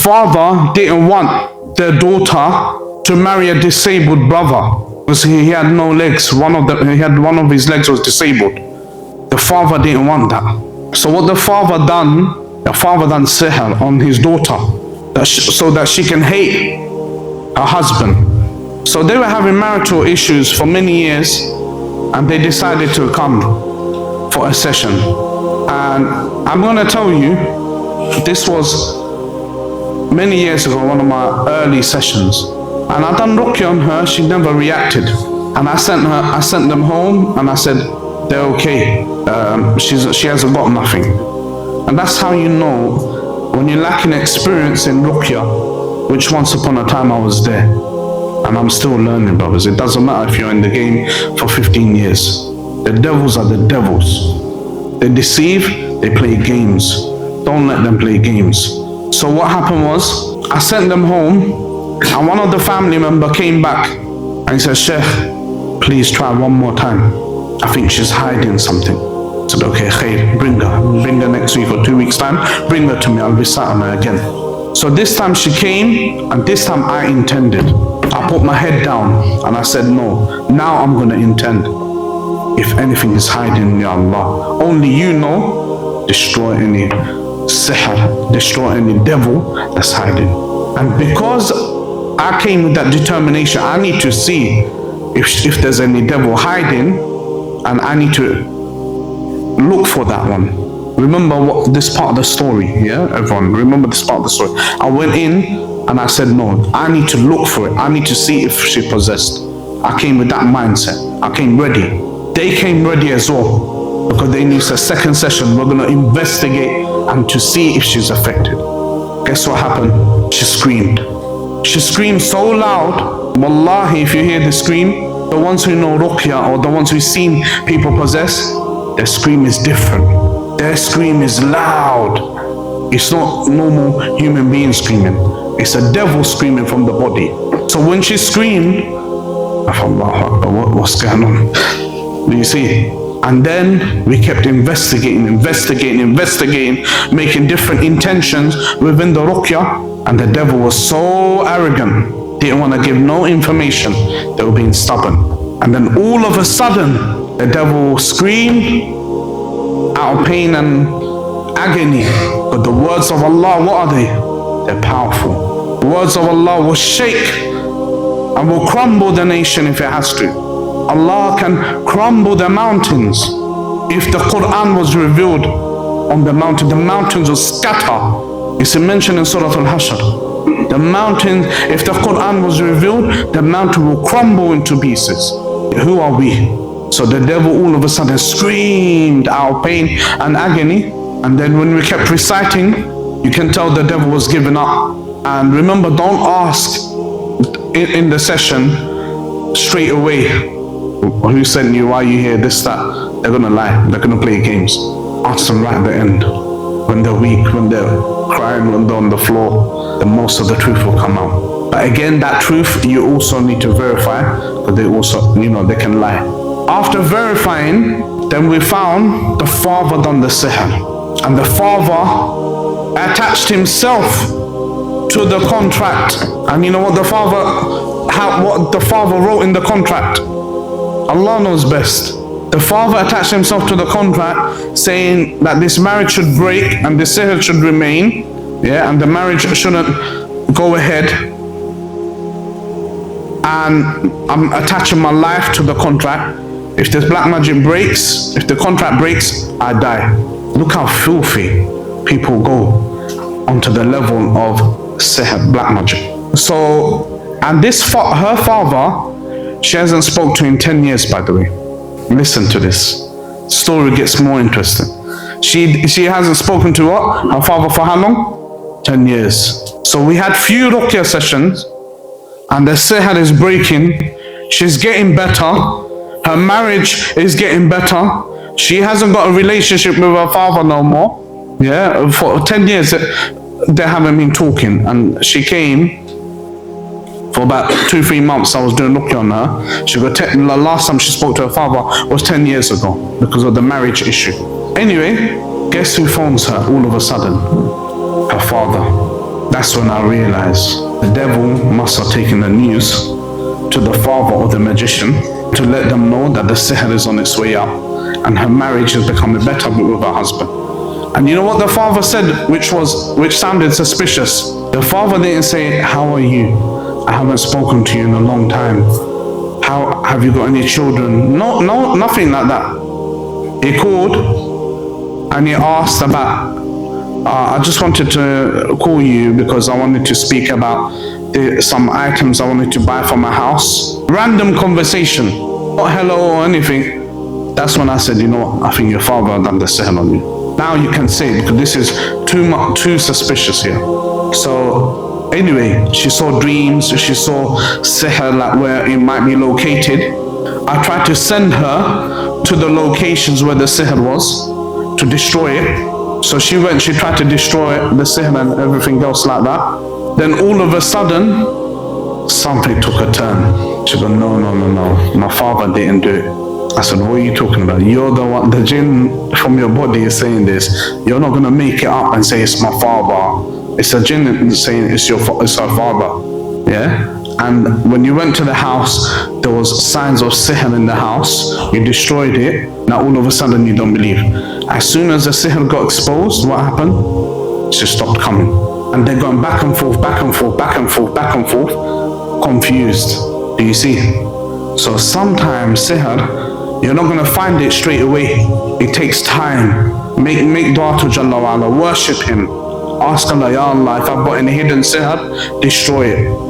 father didn't want their daughter to marry a disabled brother because he had no legs. One of his legs was disabled. The father didn't want that. So what the father done sihr on his daughter so that she can hate her husband. So they were having marital issues for many years, and they decided to come for a session. And I'm going to tell you, this was many years ago, one of my early sessions, and I done ruqya on her. She never reacted, and I sent them home, and I said they're okay. She hasn't got nothing. And that's how you know when you're lacking experience in ruqya, which once upon a time I was there, and I'm still learning, brothers. It doesn't matter if you're in the game for 15 years. The devils are the devils. They deceive, they play games. Don't let them play games. So what happened was, I sent them home, and one of the family member came back, and he said, Sheikh, please try one more time. I think she's hiding something. I said, okay, khair, bring her next week or 2 weeks time, bring her to me, I'll recite on her again. So this time she came, and this time I intended. I put my head down, and I said, no, now I'm going to intend. If anything is hiding, Ya Allah, only you know, destroy any sihr, destroy any devil that's hiding. And because I came with that determination, I need to see if there's any devil hiding, and I need to look for that one. Remember this part of the story, yeah, everyone, remember this part of the story. I went in and I said, no, I need to look for it. I need to see if she's possessed. I came with that mindset. I came ready. They came ready as well, because they knew it's a second session. We're going to investigate and to see if she's affected. Guess what happened? She screamed. She screamed so loud. Wallahi, if you hear the scream, the ones who know ruqya or the ones who've seen people possess, their scream is different. Their scream is loud. It's not normal human being screaming. It's a devil screaming from the body. So when she screamed, I thought, what's going on? Do you see? And then we kept investigating, making different intentions within the ruqya, and the devil was so arrogant, didn't want to give no information. They were being stubborn. And then all of a sudden, the devil screamed out of pain and agony. But the words of Allah, what are they? They're powerful. The words of Allah will shake and will crumble the nation if it has to. Allah can crumble the mountains. If the Quran was revealed on the mountains will scatter. It's mentioned in Surah Al-Hashr. The mountain, if the Quran was revealed, the mountain will crumble into pieces. Who are we? So the devil all of a sudden screamed out of pain and agony. And then when we kept reciting, you can tell the devil was giving up. And remember, don't ask in the session straight away, who sent you, why are you here, this, that. They're going to lie. They're going to play games. Ask them right at the end. When they're weak, when they're crying, when they're on the floor, then most of the truth will come out. But again, that truth you also need to verify, because they also, they can lie. After verifying, then we found the father done the sihr. And the father attached himself to the contract. And you know what the father wrote in the contract? Allah knows best. The father attached himself to the contract, saying that this marriage should break and the sihr should remain, and the marriage shouldn't go ahead. And I'm attaching my life to the contract. If this black magic breaks, if the contract breaks, I die. Look how filthy people go onto the level of sihr, black magic. So, and her father, she hasn't spoke to in 10 years, by the way. Listen to this. Story gets more interesting. She hasn't spoken to what? Her father for how long? 10 years. So we had few ruqya sessions, and the sihr is breaking. She's getting better. Her marriage is getting better. She hasn't got a relationship with her father no more. For 10 years they haven't been talking. And she came for about 2-3 months. I was doing ruqya on her. She got the last time she spoke to her father was 10 years ago because of the marriage issue. Anyway, guess who phones her all of a sudden? Her father. That's when I realized the devil must have taken the news to the father of the magician to let them know that the sihr is on its way up and her marriage is becoming better with her husband. And you know what the father said, which sounded suspicious? The father didn't say, "How are you? I haven't spoken to you in a long time. How have you got any children?" No, nothing like that. He called and he asked about, I just wanted to call you because I wanted to speak about some items I wanted to buy for my house. Random conversation, not hello or anything. That's when I said, you know what, I think your father done the sihr on you. Now you can say it because this is too suspicious here. So anyway, she saw dreams, she saw sihr, like where it might be located. I tried to send her to the locations where the sihr was to destroy it. So she went, she tried to destroy the sihr and everything else like that. Then all of a sudden, something took a turn. She goes, no, my father didn't do it. I said, what are you talking about? You're the one, the jinn from your body is saying this. You're not going to make it up and say it's my father. It's a jinn saying it's her father. Yeah? And when you went to the house, there was signs of sihr in the house. You destroyed it. Now all of a sudden you don't believe. As soon as the sihr got exposed, what happened? She stopped coming. And they're going back and forth, back and forth, back and forth, back and forth, confused. Do you see? So sometimes sihr, you're not going to find it straight away. It takes time. Make dua to Jalla wa Ala, worship him. Ask Allah, Ya Allah, if I've got any hidden sihr, destroy it.